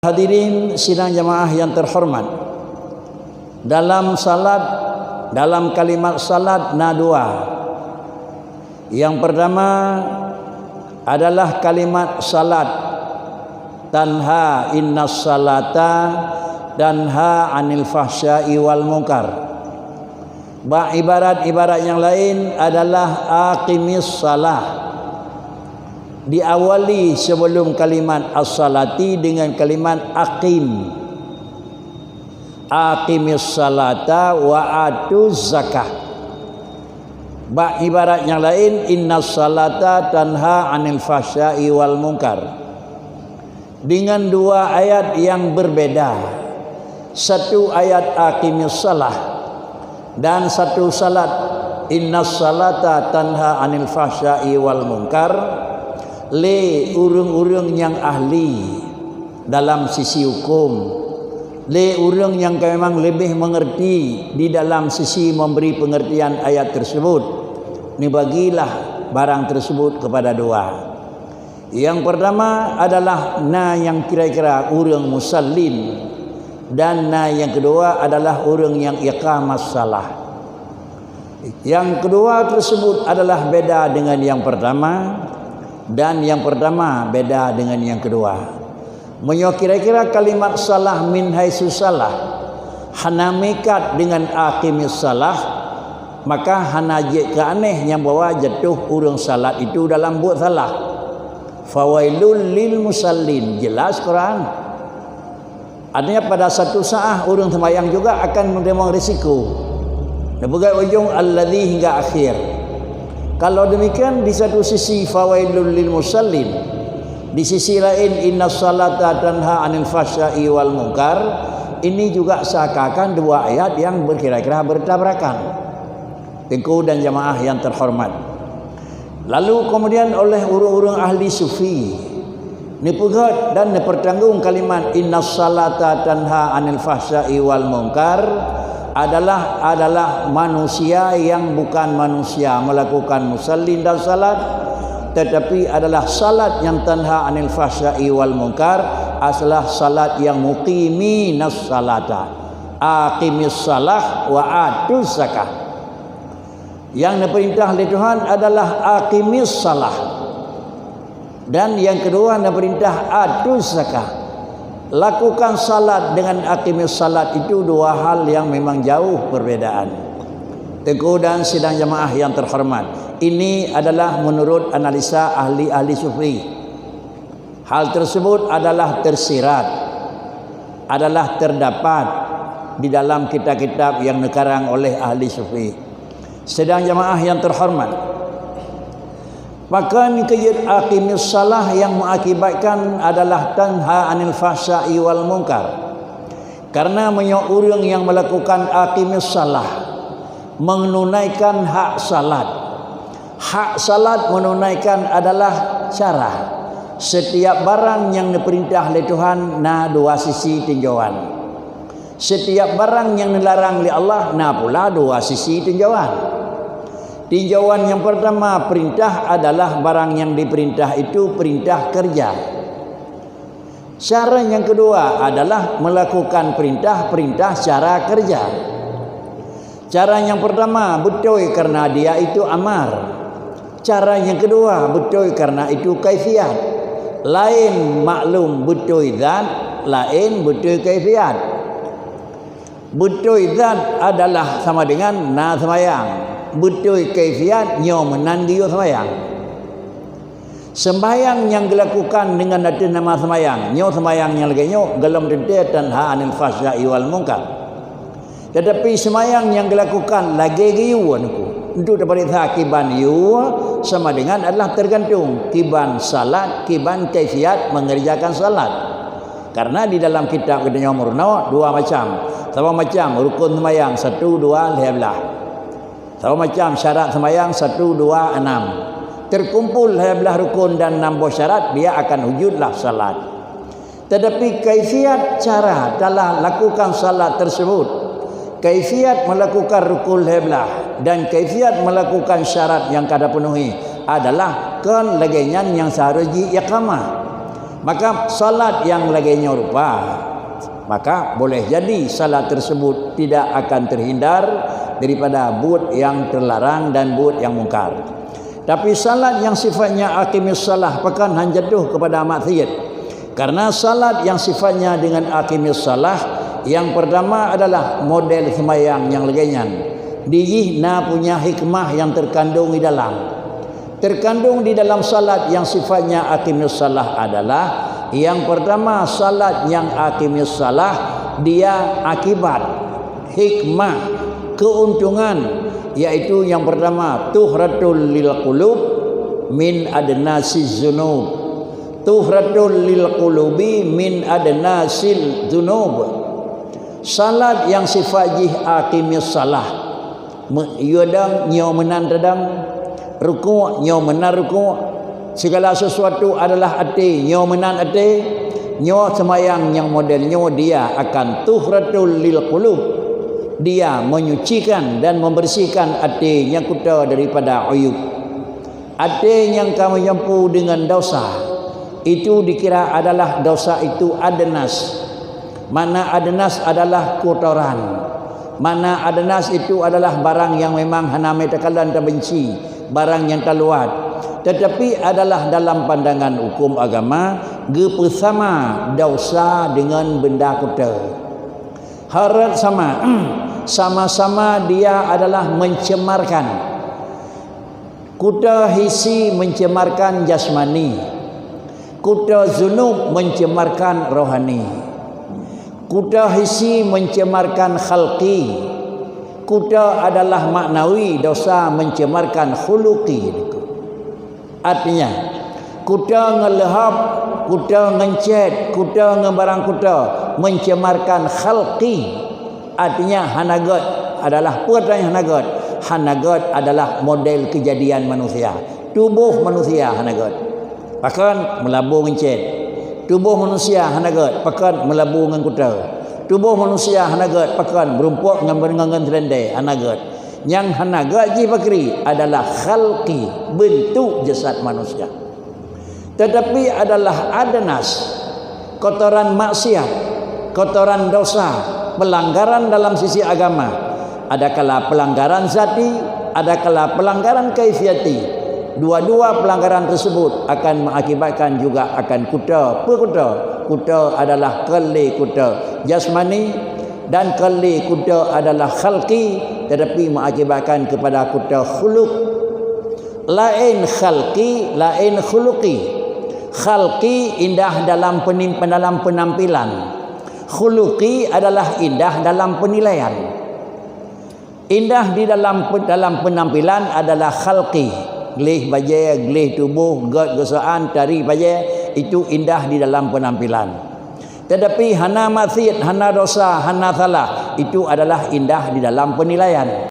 Hadirin sidang jamaah yang terhormat, dalam salat, dalam kalimat salat dua. Yang pertama adalah kalimat salat tanha innas salata tanha anil fahsya'i wal munkar. Ibarat yang lain adalah aqimis salah. Diawali sebelum kalimat as-salati dengan kalimat aqim. Aqimis salata wa atuz zakah. Ibarat yang lain innas salata tanha anil fahsya'i wal munkar. Dengan dua ayat yang berbeda. Satu ayat aqimis salah dan satu salat innas salata tanha anil fahsya'i wal munkar. Le urang-urang yang ahli dalam sisi hukum, le urang yang memang lebih mengerti di dalam sisi memberi pengertian ayat tersebut, ni bagilah barang tersebut kepada dua. Yang pertama adalah na yang kira-kira urang musallin, dan na yang kedua adalah urang yang iqamas salah. Yang kedua tersebut adalah beda dengan yang pertama, dan yang pertama beda dengan yang kedua. Menyo kira-kira kalimat salah min haitsu salah hana mikat dengan aqimis salah, maka hana je ke aneh yang bawa jatuh urang salat itu dalam buat salah. Fawailul lil musallin, jelas Quran. Artinya pada satu saat urang sembahyang juga akan menerima risiko. Dan begitu ujung alladzi hingga akhir. Kalau demikian, di satu sisi fawailul lil musallin, di sisi lain innas salata tanha anil fahsya'i wal munkar. Ini juga seakan dua ayat yang berkira-kira bertabrakan. Tengku dan jamaah yang terhormat. Lalu kemudian oleh urang-urang ahli sufi ni pegat dan ni pertanggung kalimat innas salata tanha anil fahsya'i wal munkar adalah manusia yang bukan manusia melakukan musallin dan salat, tetapi adalah salat yang tanha anil fahsya'i wal munkar, adalah salat yang muqiminas salata, aqimis salah wa atuz zakah. Yang diperintah oleh Tuhan adalah aqimis salah, dan yang kedua diperintah atuz zakah. Lakukan salat dengan aqimis salat itu dua hal yang memang jauh perbedaan. Tengku dan sidang jamaah yang terhormat, ini adalah menurut analisa ahli-ahli sufi. Hal tersebut adalah tersirat, adalah terdapat di dalam kitab-kitab yang dikarang oleh ahli sufi. Sedang jamaah yang terhormat, maka nikayat aqimis salah yang mengakibatkan adalah tanha anil fahsya'i wal munkar. Karena banyak orang yang melakukan aqimis salah, menunaikan hak salat. Hak salat menunaikan adalah cara. Setiap barang yang diperintah oleh Tuhan na dua sisi tinjauan. Setiap barang yang dilarang oleh Allah na pula dua sisi tinjauan. Tinjauan yang pertama perintah adalah barang yang diperintah itu perintah kerja. Cara yang kedua adalah melakukan perintah cara kerja. Cara yang pertama betul karena dia itu amar. Cara yang kedua betul karena itu kaifiat. Lain maklum betul zat, lain betul kaifiat. Betul zat adalah sama dengan na sembahyang. Betul kaifiat nyo menan dia sembahyang. Sembahyang yang dilakukan dengan ada nama sembahyang, nyo sembahyang yang lagi nyo galam tentu tanha anil fahsya'i wal munkar. Tetapi sembahyang yang dilakukan lagi giuan ku untuk dapat akiban yu sama dengan adalah tergantung kiban salat, kiban kaifiat mengerjakan salat. Karena di dalam kitab kita murno dua macam. Sama macam rukun sembahyang 1 2 15. Sama macam syarat sembahyang 1 2 6. Terkumpul belah rukun dan 6 buah syarat, dia akan wujudlah salat. Tetapi kaifiat cara dalam lakukan salat tersebut, kaifiat melakukan rukun belah dan kaifiat melakukan syarat yang kada penuhi adalah kan lagian yang seharusnya iqamah. Maka salat yang laginya rupa, maka boleh jadi salat tersebut tidak akan terhindar daripada buat yang terlarang dan buat yang mungkar. Tapi salat yang sifatnya aqimis salah pekan hanjatuh kepada maksiat. Karena salat yang sifatnya dengan aqimis salah, yang pertama adalah model sembahyang yang legenyan. Dihna punya hikmah yang terkandung di dalam. Terkandung di dalam salat yang sifatnya aqimis salah adalah yang pertama, salat yang aqimis salah dia akibat, hikmah, keuntungan, yaitu yang pertama tuhratul lil qulub min adnasiz dzunub. Tuhratul lil qulubi min adnasil dzunub. Salat yang sifat aqimis salah yodang nyo menan redang, ruku' nyo menan ruku', segala sesuatu adalah ati nyo menan ati, nyo semayang yang modelnya dia akan tuhratul lil qulub. Dia menyucikan dan membersihkan hati yang kita daripada uyub. Hati yang kamu nyampu dengan dosa, itu dikira adalah dosa itu adnas. Mana adnas adalah kotoran. Mana adnas itu adalah barang yang memang haname tekalan terbenci, barang yang terluat. Tetapi adalah dalam pandangan hukum agama, bersama dosa dengan benda kuta. Harat sama, sama-sama dia adalah mencemarkan. Kuta hisi mencemarkan jasmani, kuta zunub mencemarkan rohani. Kuta hisi mencemarkan khalqi, kuta adalah maknawi, dosa mencemarkan khuluqi. Artinya kuta ngelehap, kuta ngencet, kuta ngebarang kuta mencemarkan khalqi. Artinya hanagat adalah pertanyaan hanagat. Hanagat adalah model kejadian manusia, tubuh manusia hanagat. Bahkan melabur ngencet. Tubuh manusia hanagat pakan melabur dengan kuta. Tubuh manusia hanagat pakan berumpuk dengan selendai hanagat. Yang hanagat ji bakri adalah khalqi, bentuk jasad manusia. Tetapi adalah adnas, kotoran maksiat, kotoran dosa, pelanggaran dalam sisi agama. Adakala pelanggaran zati, adakala pelanggaran kaifiati. Dua-dua pelanggaran tersebut akan mengakibatkan juga akan kuta. Kuta, kuta adalah keli kuta jasmani dan keli kuta adalah khalqi, tetapi mengakibatkan kepada kuta khuluq. Lain khalqi, lain khuluqi. Khalqi indah dalam penampilan. Khuluqi adalah indah dalam penilaian. Indah di dalam penampilan adalah khalqi. Gelih baje, gelih tubuh, gad gesaan, tari baje, itu indah di dalam penampilan. Tetapi hana maksiat, hana dosa, hana salah, itu adalah indah di dalam penilaian.